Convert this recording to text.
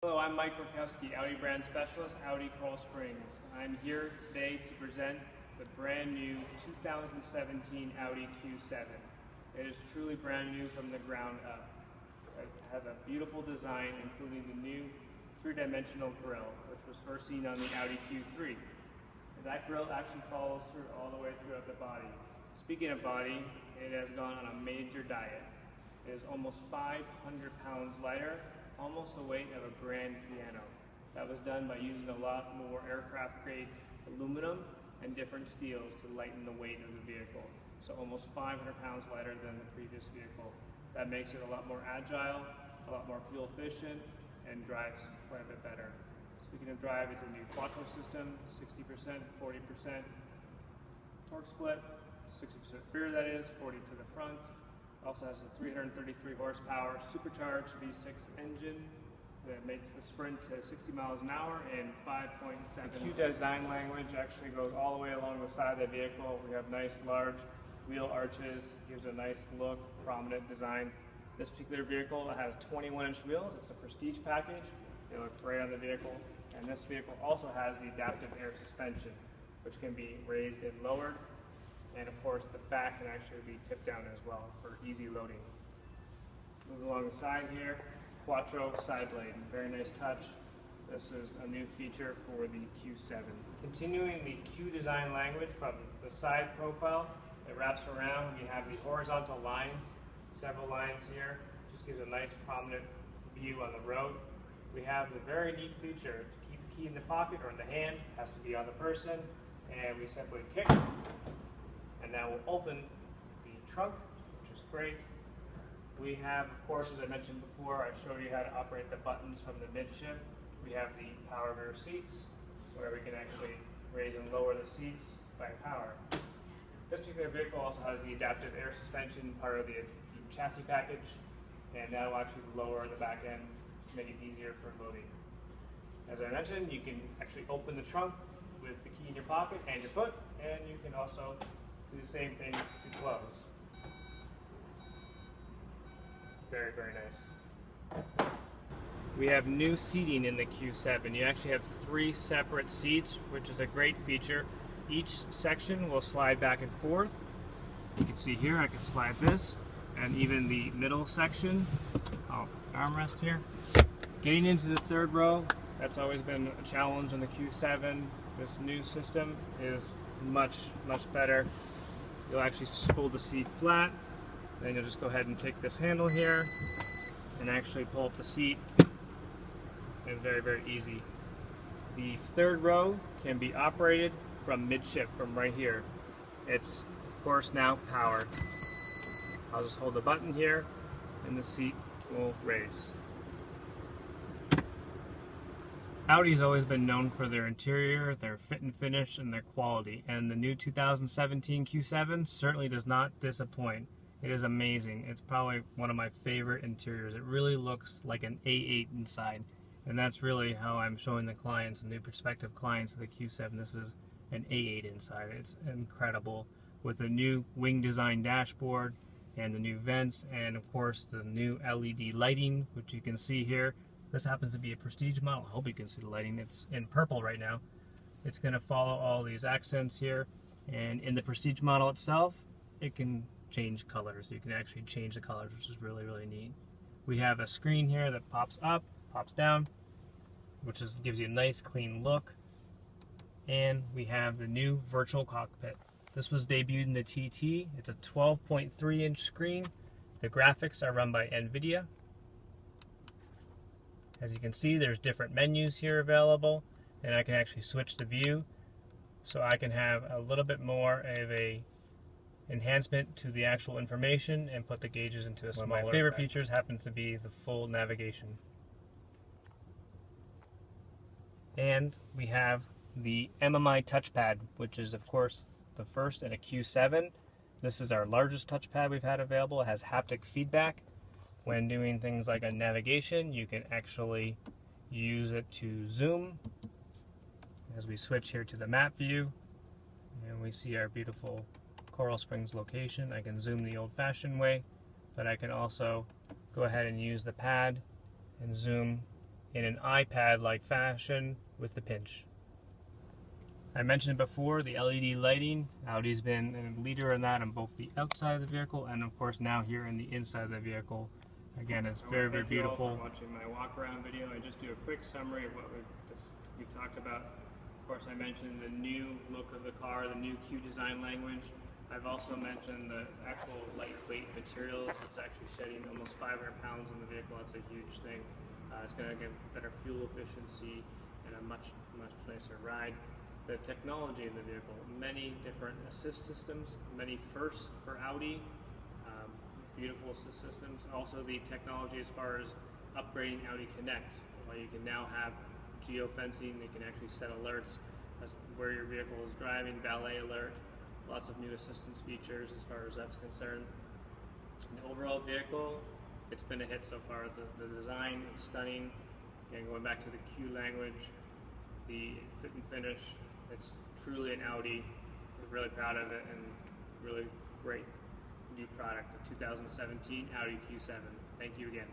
Hello, I'm Mike Rakowski, Audi brand specialist, Audi Coral Springs. I'm here today to present the brand new 2017 Audi Q7. It is truly brand new from the ground up. It has a beautiful design, including the new three-dimensional grille, which was first seen on the Audi Q3. And that grille actually follows through all the way throughout the body. Speaking of body, it has gone on a major diet. It is almost 500 pounds lighter, almost the weight of a grand piano. That was done by using a lot more aircraft grade aluminum and different steels to lighten the weight of the vehicle. So almost 500 pounds lighter than the previous vehicle. That makes it a lot more agile, a lot more fuel efficient, and drives quite a bit better. Speaking of drive, it's a new quattro system, 60%, 40% torque split, 60% rear that is, 40 to the front. Also has a 333 horsepower supercharged V6 engine that makes the sprint to 60 miles an hour in 5.7 seconds. The Q design language actually goes all the way along the side of the vehicle. We have nice large wheel arches, gives a nice look, prominent design. This particular vehicle has 21-inch wheels. It's a prestige package. They look great on the vehicle. And this vehicle also has the adaptive air suspension, which can be raised and lowered. And of course, the back can actually be tipped down as well for easy loading. Moving along the side here, quattro side blade, very nice touch. This is a new feature for the Q7. Continuing the Q design language from the side profile, it wraps around. We have the horizontal lines, several lines here, just gives a nice prominent view on the road. We have the very neat feature to keep the key in the pocket or in the hand, has to be on the person, and we simply kick. And that will open the trunk, which is great. We have, of course, as I mentioned before, I showed you how to operate the buttons from the midship. We have the power rear seats, where we can actually raise and lower the seats by power. This particular vehicle also has the adaptive air suspension, part of the chassis package, and that will actually lower the back end to make it easier for loading. As I mentioned, you can actually open the trunk with the key in your pocket and your foot, and you can also do the same thing to close. Very, very nice. We have new seating in the Q7. You actually have 3 separate seats, which is a great feature. Each section will slide back and forth. You can see here, I can slide this, and even the middle section, armrest here. Getting into the third row, that's always been a challenge on the Q7. This new system is much, much better. You'll actually fold the seat flat, then you'll just go ahead and take this handle here and actually pull up the seat. And very, very easy. The third row can be operated from midship, from right here. It's, of course, now powered. I'll just hold the button here and the seat will raise. Audi's always been known for their interior, their fit and finish, and their quality, and the new 2017 Q7 certainly does not disappoint. It is amazing. It's probably one of my favorite interiors. It really looks like an A8 inside, and that's really how I'm showing the clients, the new prospective clients of the Q7. This is an A8 inside. It's incredible with the new wing design dashboard and the new vents, and of course the new LED lighting, which you can see here. This happens to be a prestige model. I hope you can see the lighting. It's in purple right now. It's going to follow all these accents here. And in the prestige model itself, it can change colors. You can actually change the colors, which is really, really neat. We have a screen here that pops up, pops down, which gives you a nice clean look. And we have the new virtual cockpit. This was debuted in the TT. It's a 12.3-inch screen. The graphics are run by NVIDIA. As you can see, there's different menus here available, and I can actually switch the view so I can have a little bit more of a enhancement to the actual information and put the gauges into a smaller. One of my favorite features happens to be the full navigation. And we have the MMI touchpad, which is of course the first in a Q7. This is our largest touchpad we've had available. It has haptic feedback. When doing things like a navigation, you can actually use it to zoom. As we switch here to the map view, and we see our beautiful Coral Springs location, I can zoom the old-fashioned way, but I can also go ahead and use the pad and zoom in an iPad-like fashion with the pinch. I mentioned before the LED lighting. Audi's been a leader in that on both the outside of the vehicle and of course now here in the inside of the vehicle. Again, it's very, very beautiful. Thank you all for watching my walk-around video. I just do a quick summary of what we've talked about. Of course, I mentioned the new look of the car, the new Q design language. I've also mentioned the actual lightweight materials. It's actually shedding almost 500 pounds in the vehicle. That's a huge thing. It's going to get better fuel efficiency and a much nicer ride. The technology in the vehicle, many different assist systems, many firsts for Audi, beautiful assist systems. Also the technology as far as upgrading Audi Connect, where you can now have geofencing, they can actually set alerts as where your vehicle is driving, valet alert, lots of new assistance features as far as that's concerned. The overall vehicle, it's been a hit so far. The design is stunning, and going back to the Q language, the fit and finish, it's truly an Audi. We're really proud of it and really great new product, the 2017 Audi Q7. Thank you again.